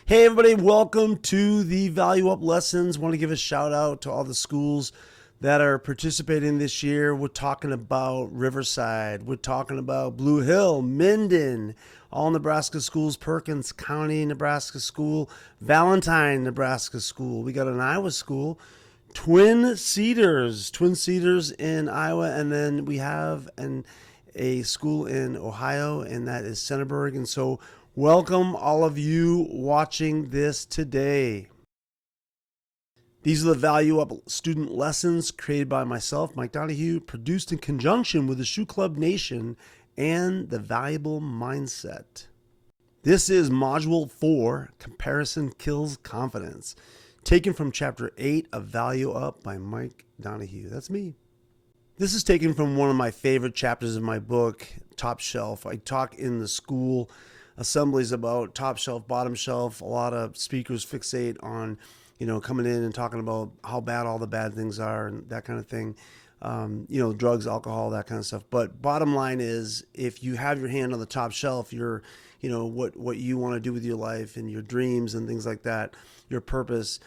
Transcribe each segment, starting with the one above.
Hey everybody, welcome to the Value Up Lessons. Want to give a shout out to all the schools that are participating this year. We're talking about Riverside, we're talking about Blue Hill, Minden, all Nebraska schools, Perkins County, Nebraska school, Valentine, Nebraska school. We got an Iowa school, Twin Cedars in Iowa, and then we have a school in Ohio, and that is Centerburg. And so welcome all of you watching this today. These are the Value Up student lessons created by myself, Mike Donahue, produced in conjunction with the Shoe Club Nation and the Valuable Mindset. This is Module 4, Comparison Kills Confidence, taken from Chapter 8 of Value Up by Mike Donahue. That's me. This is taken from one of my favorite chapters of my book, Top Shelf. I talk in the school assemblies about top shelf, bottom shelf. A lot of speakers fixate on, coming in and talking about how bad all the bad things are and that kind of thing. Drugs, alcohol, that kind of stuff. But bottom line is, if you have your hand on the top shelf, you're, what you want to do with your life and your dreams and things like that, your purpose,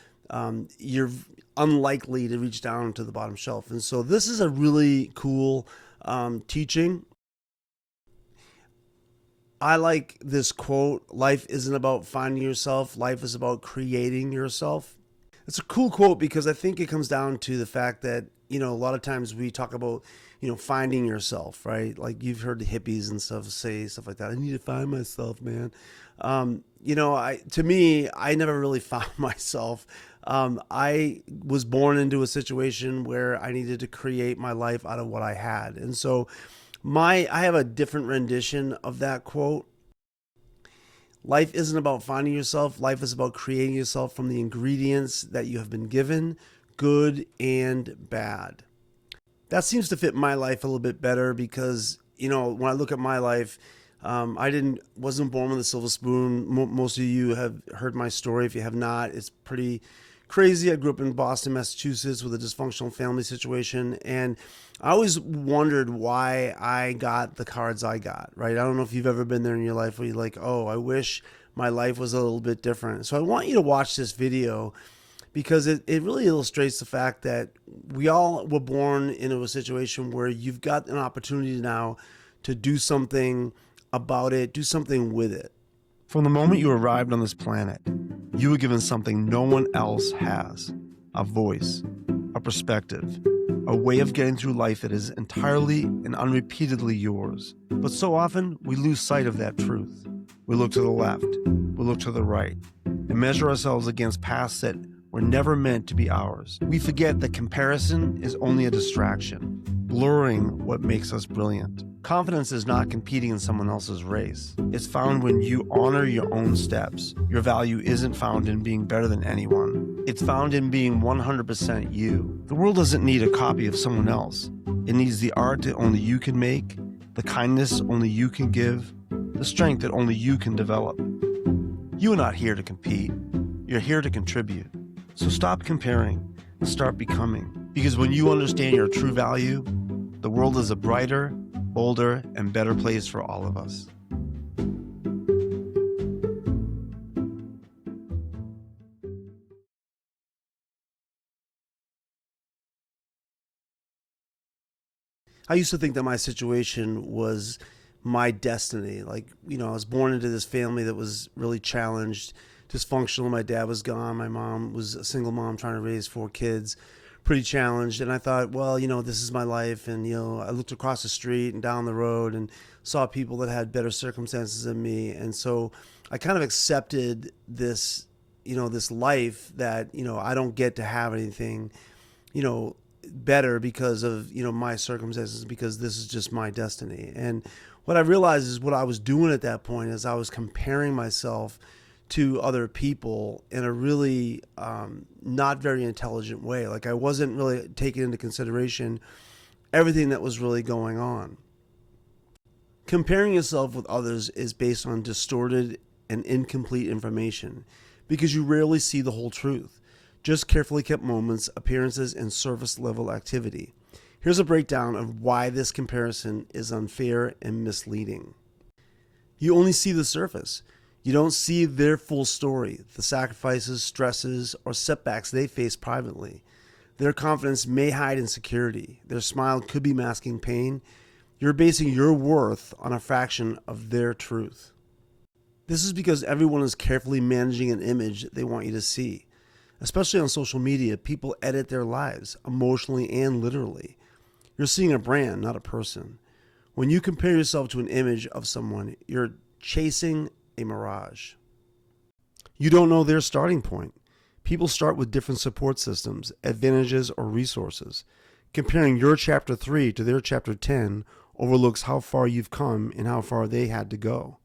you're unlikely to reach down to the bottom shelf. And so this is a really cool teaching. I like this quote: life isn't about finding yourself, life is about creating yourself. It's a cool quote because I think it comes down to the fact that, a lot of times we talk about, finding yourself, right? Like you've heard the hippies and stuff say stuff like that. I need to find myself, man. To me, I never really found myself. I was born into a situation where I needed to create my life out of what I had. And so I have a different rendition of that quote. Life isn't about finding yourself. Life is about creating yourself from the ingredients that you have been given, good and bad. That seems to fit my life a little bit better because, when I look at my life, I wasn't born with a silver spoon. Most of you have heard my story. If you have not, it's pretty crazy. I grew up in Boston, Massachusetts with a dysfunctional family situation. And I always wondered why I got the cards I got, right? I don't know if you've ever been there in your life where you're like, oh, I wish my life was a little bit different. So I want you to watch this video because it really illustrates the fact that we all were born into a situation where you've got an opportunity now to do something about it, do something with it. From the moment you arrived on this planet, you were given something no one else has: a voice, a perspective, a way of getting through life that is entirely and unrepeatedly yours. But so often, we lose sight of that truth. We look to the left, we look to the right, and measure ourselves against paths that were never meant to be ours. We forget that comparison is only a distraction, blurring what makes us brilliant. Confidence is not competing in someone else's race. It's found when you honor your own steps. Your value isn't found in being better than anyone. It's found in being 100% you. The world doesn't need a copy of someone else. It needs the art that only you can make, the kindness only you can give, the strength that only you can develop. You are not here to compete. You're here to contribute. So stop comparing and start becoming. Because when you understand your true value, the world is a brighter, bolder, and better place for all of us. I used to think that my situation was my destiny. Like, I was born into this family that was really challenged, dysfunctional. My dad was gone. My mom was a single mom trying to raise 4 kids. Pretty challenged. And I thought, well, this is my life. And, I looked across the street and down the road and saw people that had better circumstances than me. And so I kind of accepted this, this life that, I don't get to have anything, better because of, my circumstances, because this is just my destiny. And what I realized is what I was doing at that point is I was comparing myself to other people in a really not very intelligent way. Like I wasn't really taking into consideration everything that was really going on. Comparing yourself with others is based on distorted and incomplete information because you rarely see the whole truth, just carefully kept moments, appearances, and surface level activity. Here's a breakdown of why this comparison is unfair and misleading. You only see the surface. You don't see their full story, the sacrifices, stresses, or setbacks they face privately. Their confidence may hide insecurity. Their smile could be masking pain. You're basing your worth on a fraction of their truth. This is because everyone is carefully managing an image they want you to see. Especially on social media, people edit their lives, emotionally and literally. You're seeing a brand, not a person. When you compare yourself to an image of someone, you're chasing a mirage. You don't know their starting point. People start with different support systems, advantages, or resources. Comparing your chapter 3 to their chapter 10 overlooks how far you've come and how far they had to go.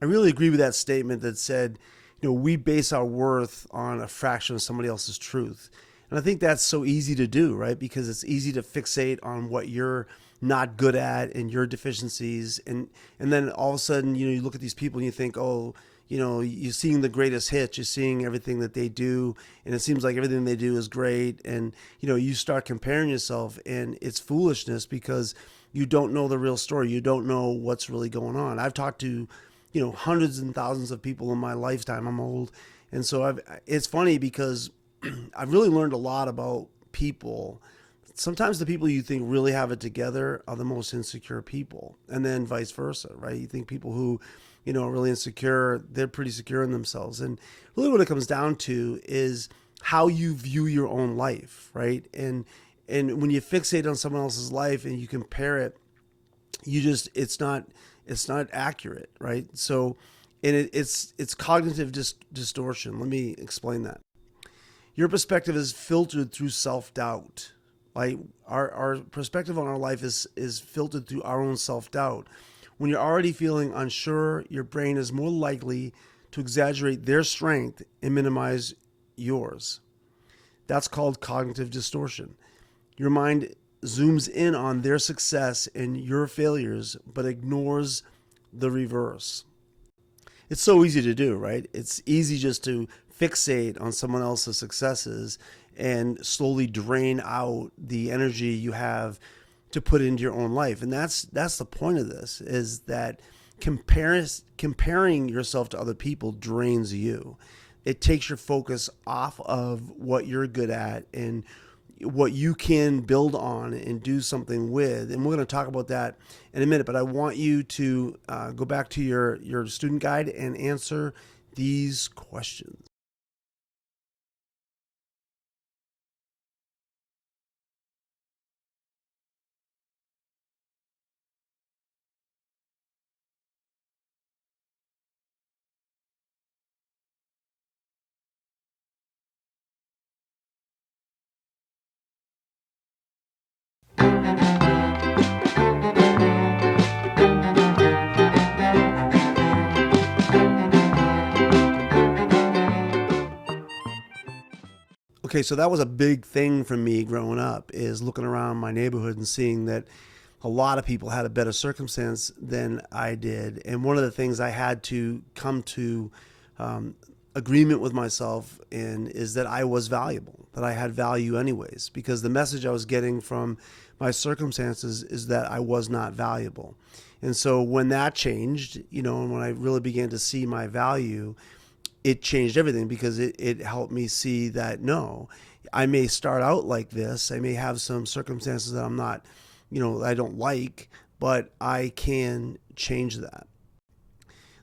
I really agree with that statement that said, we base our worth on a fraction of somebody else's truth. And I think that's so easy to do, right? Because it's easy to fixate on what you're not good at and your deficiencies. And then all of a sudden, you look at these people and you think, oh, you're seeing the greatest hits, you're seeing everything that they do, and it seems like everything they do is great. And, you start comparing yourself, and it's foolishness because you don't know the real story. You don't know what's really going on. I've talked to, hundreds and thousands of people in my lifetime. I'm old. And so it's funny because I've really learned a lot about people. Sometimes the people you think really have it together are the most insecure people, and then vice versa, right? You think people who, are really insecure, they're pretty secure in themselves. And really what it comes down to is how you view your own life, right? And when you fixate on someone else's life and you compare it, it's not accurate, right? So, and it's cognitive distortion. Let me explain that. Your perspective is filtered through self-doubt. Like our perspective on our life is filtered through our own self-doubt. When you're already feeling unsure, your brain is more likely to exaggerate their strength and minimize yours. That's called cognitive distortion. Your mind zooms in on their success and your failures, but ignores the reverse. It's so easy to do, right? It's easy just to fixate on someone else's successes and slowly drain out the energy you have to put into your own life. And that's the point of this, is that comparing yourself to other people drains you. It takes your focus off of what you're good at and what you can build on and do something with. And we're going to talk about that in a minute, but I want you to go back to your student guide and answer these questions. Okay, so that was a big thing for me growing up, is looking around my neighborhood and seeing that a lot of people had a better circumstance than I did. And one of the things I had to come to agreement with myself in is that I was valuable, that I had value anyways, because the message I was getting from my circumstances is that I was not valuable. And so when that changed, and when I really began to see my value, it changed everything, because it helped me see that, no, I may start out like this. I may have some circumstances that I'm not, I don't like, but I can change that.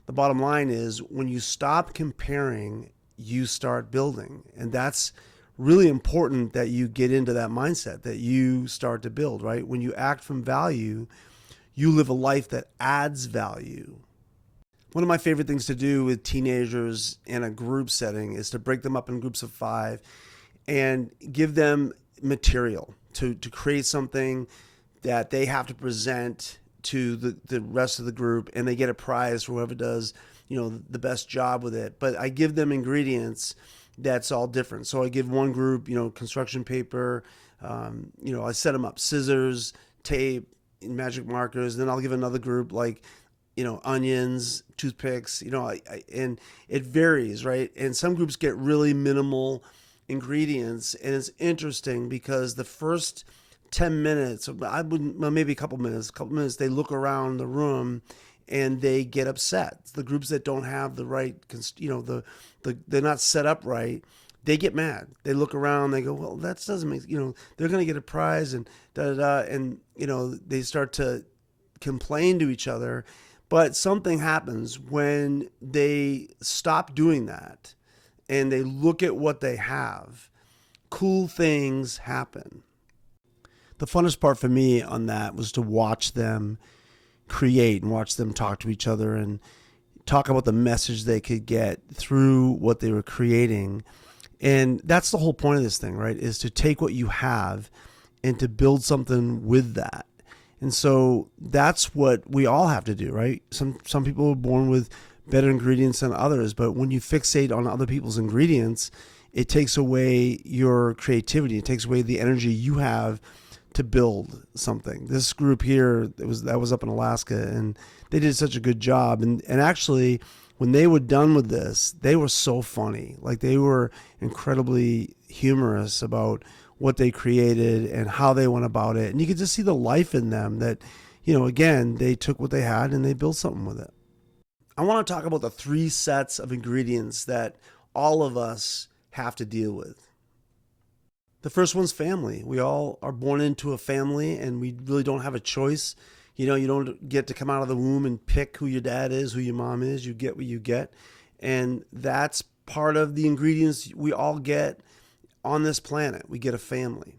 The bottom line is, when you stop comparing, you start building. And that's really important, that you get into that mindset, that you start to build, right? When you act from value, you live a life that adds value. One of my favorite things to do with teenagers in a group setting is to break them up in groups of 5 and give them material to create something that they have to present to the rest of the group, and they get a prize for whoever does, the best job with it. But I give them ingredients that's all different. So I give one group, construction paper, I set them up scissors, tape, magic markers. Then I'll give another group onions, toothpicks, and it varies, right? And some groups get really minimal ingredients, and it's interesting because the first 10 minutes, maybe a couple minutes, they look around the room and they get upset. The groups that don't have the right, they're not set up right. They get mad. They look around. They go, well, that doesn't make, they're going to get a prize and da da da. And, they start to complain to each other. But something happens when they stop doing that and they look at what they have. Cool things happen. The funnest part for me on that was to watch them create and watch them talk to each other and talk about the message they could get through what they were creating. And that's the whole point of this thing, right? Is to take what you have and to build something with that. And so that's what we all have to do, right? Some people are born with better ingredients than others, but when you fixate on other people's ingredients, it takes away your creativity. It takes away the energy you have to build something. This group here, that was up in Alaska, and they did such a good job. And actually, when they were done with this, they were so funny. Like, they were incredibly humorous about what they created and how they went about it. And you could just see the life in them that, again, they took what they had and they built something with it. I want to talk about the 3 sets of ingredients that all of us have to deal with. The first one's family. We all are born into a family, and we really don't have a choice. You don't get to come out of the womb and pick who your dad is, who your mom is. You get what you get. And that's part of the ingredients we all get on this planet. We get a family.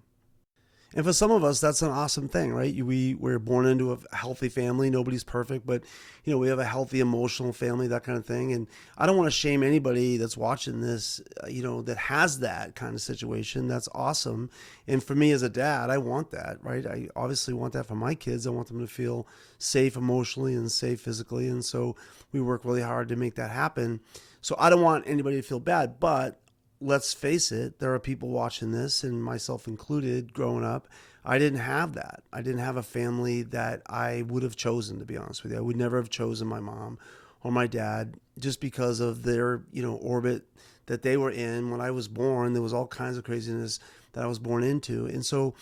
And for some of us, that's an awesome thing, right? We're born into a healthy family. Nobody's perfect, but we have a healthy emotional family, that kind of thing. And I don't want to shame anybody that's watching this, that has that kind of situation. That's awesome. And for me as a dad, I want that, right? I obviously want that for my kids. I want them to feel safe emotionally and safe physically. And so we work really hard to make that happen. So I don't want anybody to feel bad, but let's face it, there are people watching this, and myself included, growing up. I didn't have that. I didn't have a family that I would have chosen, to be honest with you. I would never have chosen my mom or my dad just because of their, orbit that they were in. When I was born, there was all kinds of craziness that I was born into. And so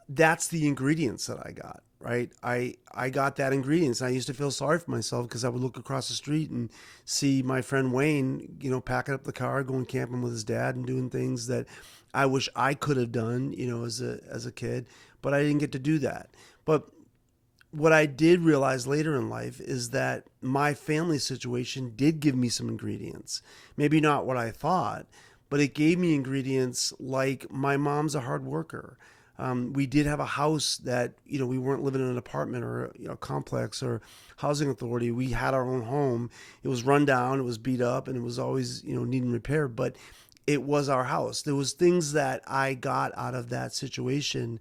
that's the ingredients that I got, right? I got that ingredients. I used to feel sorry for myself because I would look across the street and see my friend Wayne, packing up the car, going camping with his dad and doing things that I wish I could have done, as a kid, but I didn't get to do that. But what I did realize later in life is that my family situation did give me some ingredients. Maybe not what I thought, but it gave me ingredients like my mom's a hard worker. We did have a house that, we weren't living in an apartment or a complex or housing authority. We had our own home. It was run down, it was beat up, and it was always, needing repair, but it was our house. There was things that I got out of that situation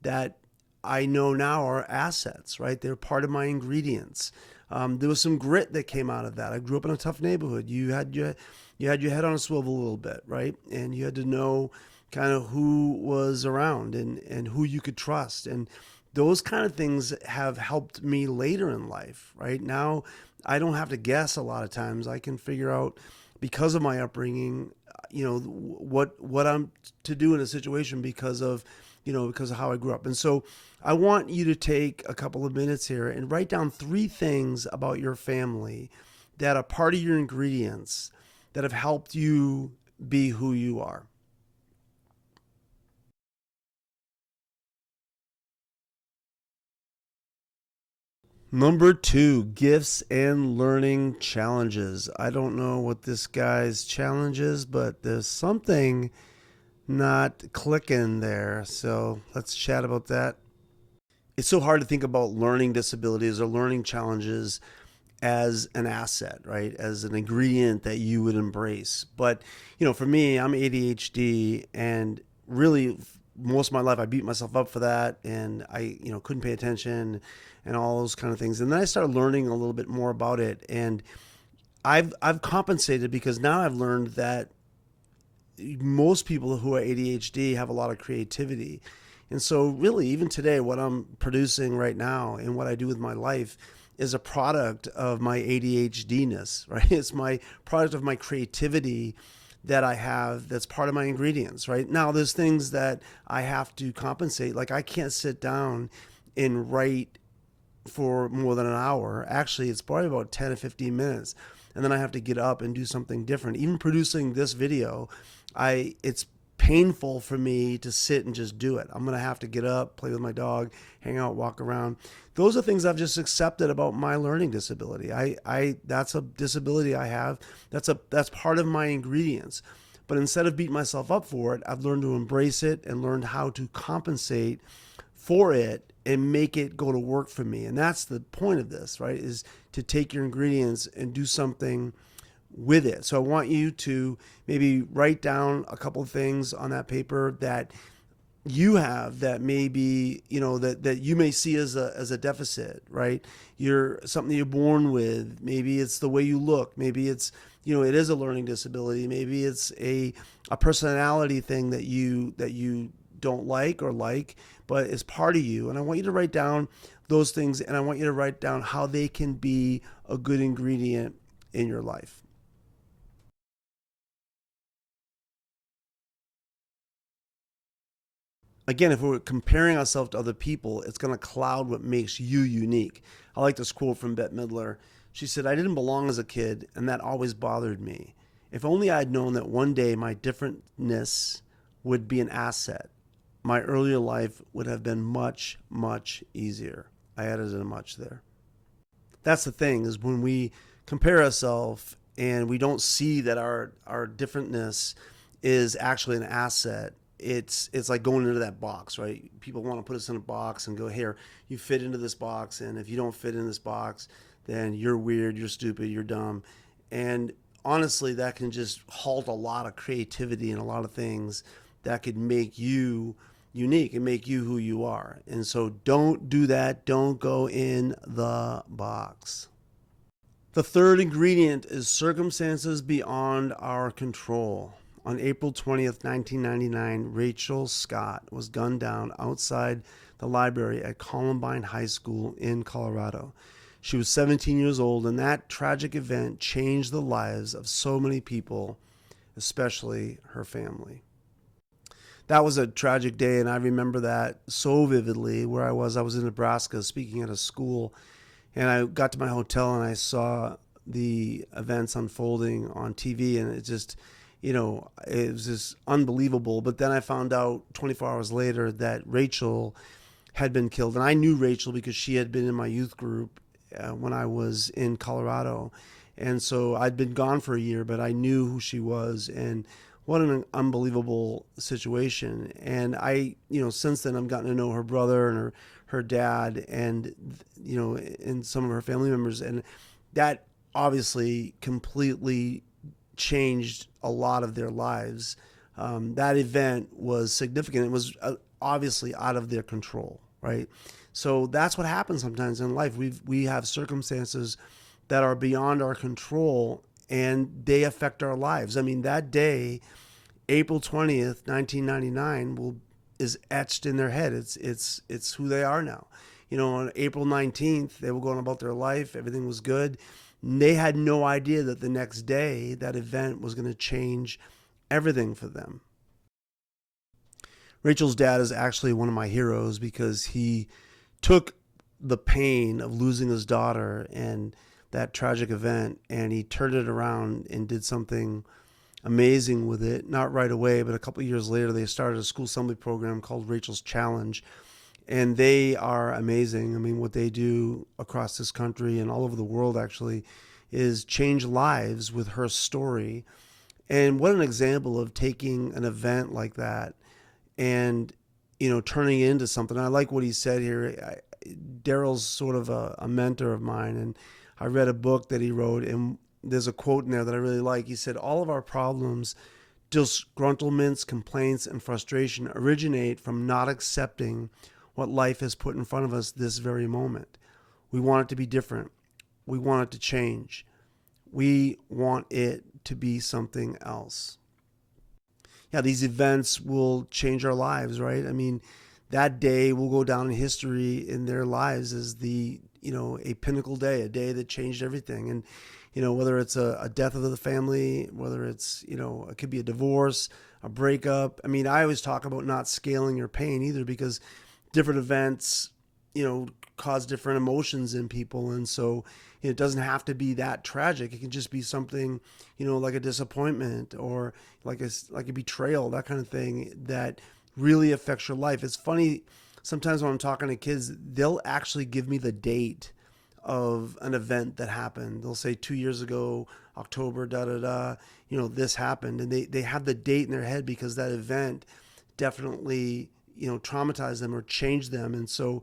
that I know now are assets, right? They're part of my ingredients. There was some grit that came out of that. I grew up in a tough neighborhood. You had your head on a swivel a little bit, right? And you had to know kind of who was around and who you could trust. And those kind of things have helped me later in life, right? Now, I don't have to guess a lot of times. I can figure out, because of my upbringing, what I'm to do in a situation because of how I grew up. And so I want you to take a couple of minutes here and write down 3 things about your family that are part of your ingredients that have helped you be who you are. Number 2, gifts and learning challenges. I don't know what this guy's challenge is, but there's something not clicking there. So let's chat about that. It's so hard to think about learning disabilities or learning challenges as an asset, right? As an ingredient that you would embrace. But, for me, I'm ADHD, and really most of my life I beat myself up for that, and I, couldn't pay attention and all those kind of things. And then I started learning a little bit more about it, and I've compensated because now I've learned that most people who are ADHD have a lot of creativity. And so really, even today, what I'm producing right now and what I do with my life is a product of my ADHD-ness, right? It's my product of my creativity that I have that's part of my ingredients, right? Now, there's things that I have to compensate. Like, I can't sit down and write for more than an hour. Actually, it's probably about 10 to 15 minutes. And then I have to get up and do something different. Even producing this video, it's painful for me to sit and just do it. I'm going to have to get up, play with my dog, hang out, walk around. Those are things I've just accepted about my learning disability. That's a disability I have. That's part of my ingredients. But instead of beating myself up for it, I've learned to embrace it and learned how to compensate for it and make it go to work for me. And that's the point of this, right? Is to take your ingredients and do something with it. So I want you to maybe write down a couple of things on that paper that you have that maybe, that you may see as a deficit, right? You're something you're born with. Maybe it's the way you look. Maybe it's, it is a learning disability. Maybe it's a personality thing that you don't like or like, but it's part of you. And I want you to write down those things, and I want you to write down how they can be a good ingredient in your life. Again, if we're comparing ourselves to other people, it's going to cloud what makes you unique. I like this quote from Bette Midler. She said, "I didn't belong as a kid, and that always bothered me. If only I'd known that one day my differentness would be an asset, my earlier life would have been much, much easier." I added a much there. That's the thing, is when we compare ourselves and we don't see that our differentness is actually an asset, it's like going into that box, right? People want to put us in a box and go, here, you fit into this box, and if you don't fit in this box, then you're weird, you're stupid, you're dumb. And honestly, that can just halt a lot of creativity and a lot of things that could make you unique and make you who you are. And so don't do that. Don't go in the box. The third ingredient is circumstances beyond our control. On April 20th, 1999, Rachel Scott was gunned down outside the library at Columbine High School in Colorado. She was 17 years old, and that tragic event changed the lives of so many people, especially her family. That was a tragic day, and I remember that so vividly. Where I was in Nebraska speaking at a school, and I got to my hotel and I saw the events unfolding on TV, and it just, it was just unbelievable. But then I found out 24 hours later that Rachel had been killed, and I knew Rachel because she had been in my youth group when I was in Colorado, and so I'd been gone for a year, but I knew who she was, and what an unbelievable situation. And I, since then I've gotten to know her brother and her dad and, and some of her family members. And that obviously completely changed a lot of their lives. That event was significant. It was obviously out of their control, right? So that's what happens sometimes in life. We have circumstances that are beyond our control, and they affect our lives. I mean, that day, April 20th, 1999, is etched in their head. It's who they are now. On April 19th, they were going about their life. Everything was good. And they had no idea that the next day, that event was going to change everything for them. Rachel's dad is actually one of my heroes because he took the pain of losing his daughter and that tragic event, and he turned it around and did something amazing with it. Not right away, but a couple of years later, they started a school assembly program called Rachel's Challenge, and they are amazing. I mean, what they do across this country and all over the world actually is change lives with her story. And what an example of taking an event like that and, turning it into something. I like what he said here. Daryl's sort of a mentor of mine, and I read a book that he wrote, and there's a quote in there that I really like. He said, "All of our problems, disgruntlements, complaints, and frustration originate from not accepting what life has put in front of us this very moment. We want it to be different. We want it to change. We want it to be something else." Yeah, these events will change our lives, right? I mean, that day will go down in history in their lives as a pinnacle day, a day that changed everything. And, whether it's a death of the family, whether it's, it could be a divorce, a breakup. I mean, I always talk about not scaling your pain either, because different events cause different emotions in people. And so it doesn't have to be that tragic. It can just be something, like a disappointment or like a betrayal, that kind of thing that really affects your life. It's funny, sometimes when I'm talking to kids, they'll actually give me the date of an event that happened. They'll say 2 years ago, October, da da da, this happened. And they have the date in their head because that event definitely, traumatized them or changed them. And so,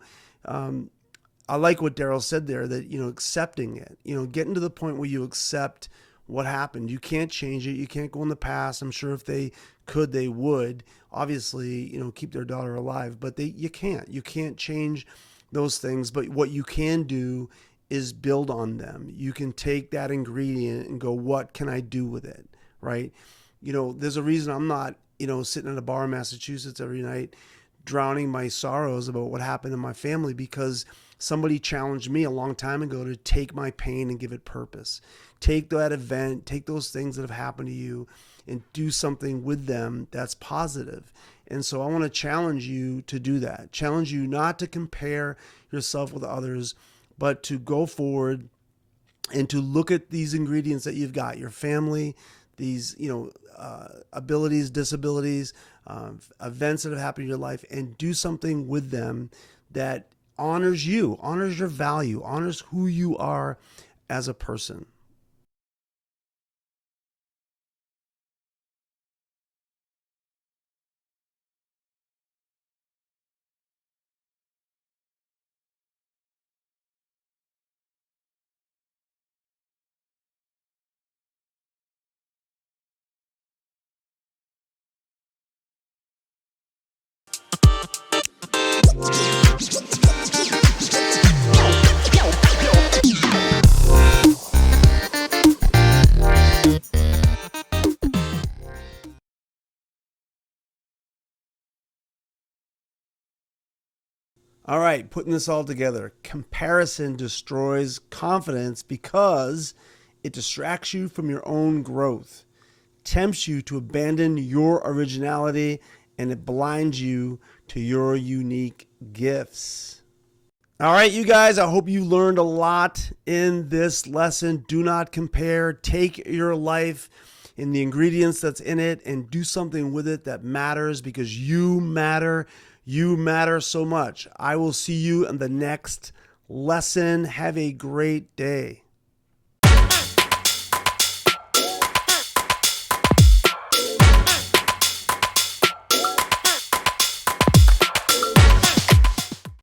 I like what Daryl said there, that, accepting it, getting to the point where you accept what happened. You can't change it. You can't go in the past. I'm sure if they could, they would obviously, keep their daughter alive, but you can't change those things. But what you can do is build on them. You can take that ingredient and go, what can I do with it? Right. There's a reason I'm not, sitting in a bar in Massachusetts every night, drowning my sorrows about what happened in my family, because somebody challenged me a long time ago to take my pain and give it purpose. Take that event, take those things that have happened to you and do something with them that's positive. And so I want to challenge you to do that. Challenge you not to compare yourself with others, but to go forward and to look at these ingredients that you've got, your family, these, abilities, disabilities, events that have happened in your life, and do something with them that honors you, honors your value, honors who you are as a person. All right, putting this all together. Comparison destroys confidence because it distracts you from your own growth, tempts you to abandon your originality, and it blinds you to your unique gifts. All right, you guys, I hope you learned a lot in this lesson. Do not compare. Take your life in the ingredients that's in it and do something with it that matters, because you matter. You matter so much. I will see you in the next lesson. Have a great day.